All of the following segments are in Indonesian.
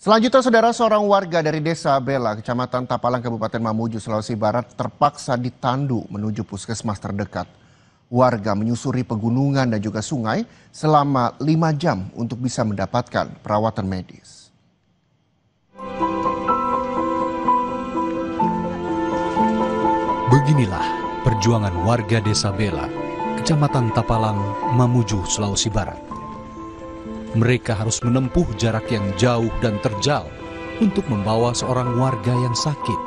Selanjutnya, saudara, seorang warga dari Desa Bela, Kecamatan Tapalang, Kabupaten Mamuju, Sulawesi Barat, terpaksa ditandu menuju puskesmas terdekat. Warga menyusuri pegunungan dan juga sungai selama 5 jam untuk bisa mendapatkan perawatan medis. Beginilah perjuangan warga Desa Bela, Kecamatan Tapalang, Mamuju, Sulawesi Barat. Mereka harus menempuh jarak yang jauh dan terjal untuk membawa seorang warga yang sakit.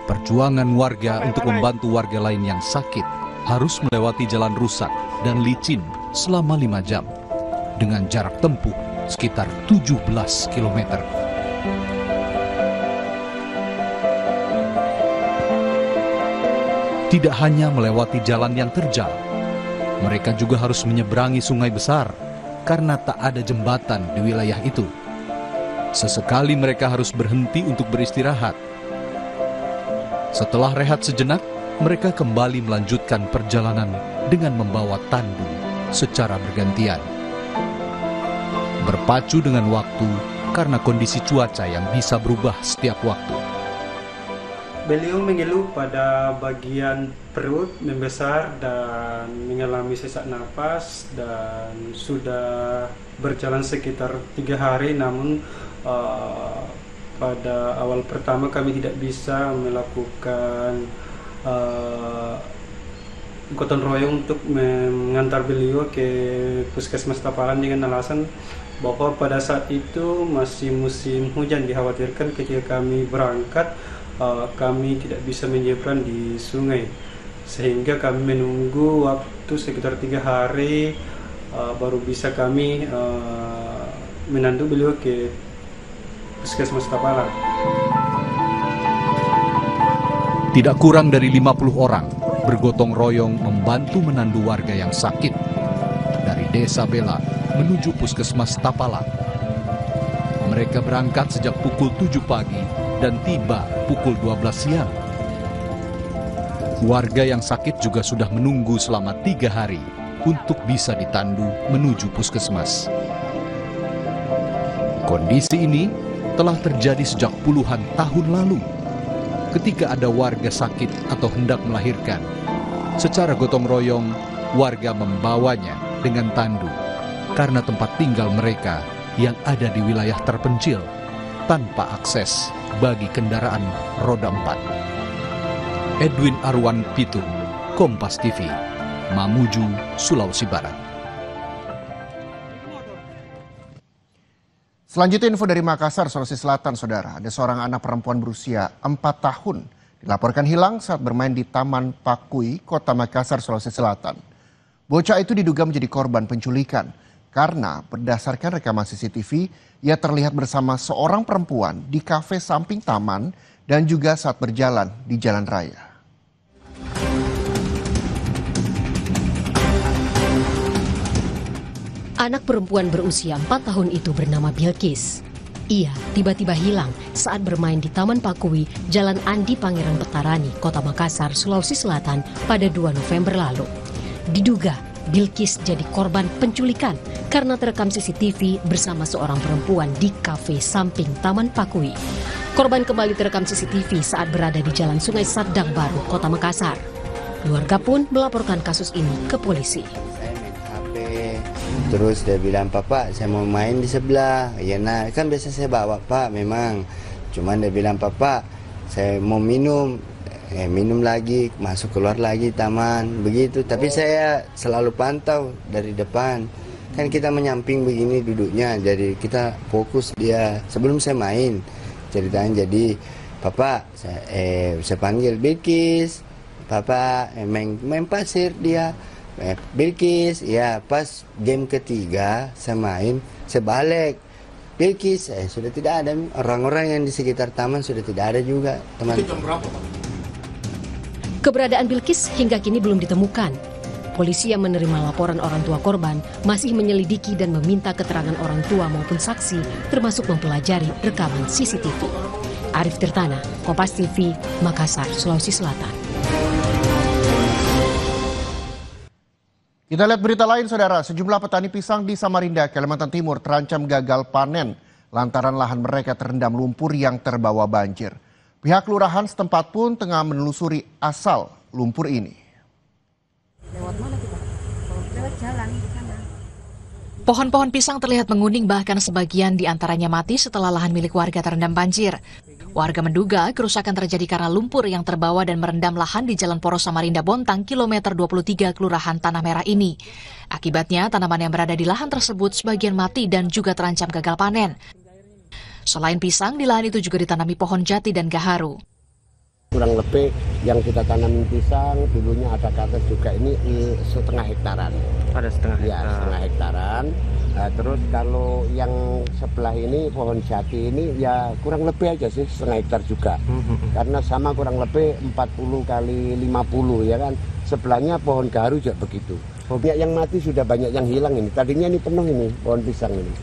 Perjuangan warga untuk membantu warga lain yang sakit harus melewati jalan rusak dan licin selama 5 jam dengan jarak tempuh sekitar 17 km. Tidak hanya melewati jalan yang terjal, mereka juga harus menyeberangi sungai besar karena tak ada jembatan di wilayah itu. Sesekali mereka harus berhenti untuk beristirahat. Setelah rehat sejenak, mereka kembali melanjutkan perjalanan dengan membawa tandu secara bergantian. Berpacu dengan waktu karena kondisi cuaca yang bisa berubah setiap waktu. Beliau mengeluh pada bagian perut membesar dan mengalami sesak napas dan sudah berjalan sekitar 3 hari, namun pada awal pertama kami tidak bisa melakukan gotong royong untuk mengantar beliau ke puskesmas Tapalang dengan alasan bahwa pada saat itu masih musim hujan. Dikhawatirkan ketika kami berangkat kami tidak bisa menyeberang di sungai, sehingga kami menunggu waktu sekitar 3 hari baru bisa kami menandu beliau ke puskesmas Tapalang. Tidak kurang dari 50 orang bergotong royong membantu menandu warga yang sakit dari Desa Bela menuju puskesmas Tapalang. Mereka berangkat sejak pukul 7 pagi dan tiba pukul 12 siang. Warga yang sakit juga sudah menunggu selama 3 hari untuk bisa ditandu menuju puskesmas. Kondisi ini telah terjadi sejak puluhan tahun lalu. Ketika ada warga sakit atau hendak melahirkan, secara gotong royong warga membawanya dengan tandu karena tempat tinggal mereka yang ada di wilayah terpencil tanpa akses bagi kendaraan roda 4. Edwin Arwan Pitung, Kompas TV, Mamuju, Sulawesi Barat. Selanjutnya, info dari Makassar, Sulawesi Selatan, saudara. Ada seorang anak perempuan berusia 4 tahun dilaporkan hilang saat bermain di Taman Pakui, Kota Makassar, Sulawesi Selatan. Bocah itu diduga menjadi korban penculikan karena berdasarkan rekaman CCTV, ia terlihat bersama seorang perempuan di kafe samping taman dan juga saat berjalan di jalan raya. Anak perempuan berusia 4 tahun itu bernama Bilkis. Ia tiba-tiba hilang saat bermain di Taman Pakui, Jalan Andi Pangeran Petarani, Kota Makassar, Sulawesi Selatan pada 2 November lalu. Diduga Bilkis jadi korban penculikan karena terekam CCTV bersama seorang perempuan di kafe samping Taman Pakui. Korban kembali terekam CCTV saat berada di Jalan Sungai Sadang Baru, Kota Makassar. Keluarga pun melaporkan kasus ini ke polisi. Terus dia bilang, "Papa, saya mau main di sebelah." Ya, nah, kan biasa saya bawa, Pak, memang. Cuman dia bilang, "Papa, saya mau minum." Minum lagi, masuk keluar lagi taman, begitu. Tapi saya selalu pantau dari depan. Kan kita menyamping begini duduknya, jadi kita fokus dia. Sebelum saya main, ceritanya jadi, "Papa, saya panggil Bilkis. Papa, main pasir dia. Bilkis, ya pas game ketiga saya main, saya balik. Bilkis, sudah tidak ada, orang-orang yang di sekitar taman sudah tidak ada juga, teman." Keberadaan Bilkis hingga kini belum ditemukan. Polisi yang menerima laporan orang tua korban masih menyelidiki dan meminta keterangan orang tua maupun saksi, termasuk mempelajari rekaman CCTV. Arif Tirtana, Kompas TV, Makassar, Sulawesi Selatan. Kita lihat berita lain, saudara. Sejumlah petani pisang di Samarinda, Kalimantan Timur terancam gagal panen lantaran lahan mereka terendam lumpur yang terbawa banjir. Pihak kelurahan setempat pun tengah menelusuri asal lumpur ini. Lewat mana kita? Lewat jalan di sana. Pohon-pohon pisang terlihat menguning, bahkan sebagian di antaranya mati setelah lahan milik warga terendam banjir. Warga menduga kerusakan terjadi karena lumpur yang terbawa dan merendam lahan di Jalan Poros Samarinda Bontang, kilometer 23, Kelurahan Tanah Merah ini. Akibatnya, tanaman yang berada di lahan tersebut sebagian mati dan juga terancam gagal panen. Selain pisang, di lahan itu juga ditanami pohon jati dan gaharu. Kurang lebih yang kita tanam pisang, dulunya ada kates juga, ini setengah hektaran. Ada setengah hektar. Ya, setengah hektaran. Terus kalau yang sebelah ini, pohon jati ini ya kurang lebih aja sih, setengah hektar juga. Karena sama kurang lebih 40 kali 50 ya kan. Sebelahnya pohon gaharu juga begitu. Banyak yang mati, sudah banyak yang hilang ini. Tadinya ini penuh ini, pohon pisang ini.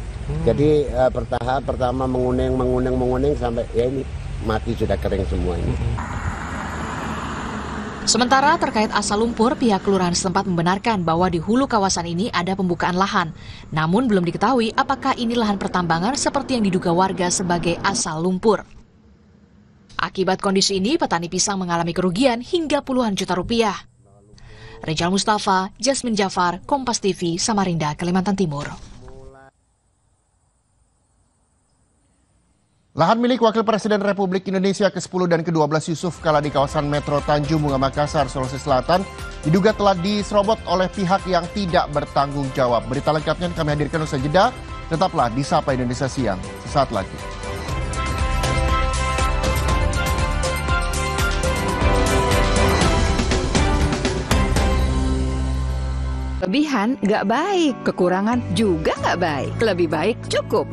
Jadi bertahap, pertama menguning sampai ya ini mati, sudah kering semua ini. Sementara terkait asal lumpur, pihak kelurahan setempat membenarkan bahwa di hulu kawasan ini ada pembukaan lahan. Namun belum diketahui apakah ini lahan pertambangan seperti yang diduga warga sebagai asal lumpur. Akibat kondisi ini, petani pisang mengalami kerugian hingga puluhan juta rupiah. Rijal Mustafa, Jasmine Jafar, Kompas TV, Samarinda, Kalimantan Timur. Lahan milik Wakil Presiden Republik Indonesia ke-10 dan ke-12 Yusuf Kala di kawasan Metro Tanjung Bunga Makassar, Sulawesi Selatan diduga telah diserobot oleh pihak yang tidak bertanggung jawab. Berita lengkapnya kami hadirkan usai jeda. Tetaplah di Sapa Indonesia Siang. Sesaat lagi. Kelebihan nggak baik, kekurangan juga nggak baik. Lebih baik cukup.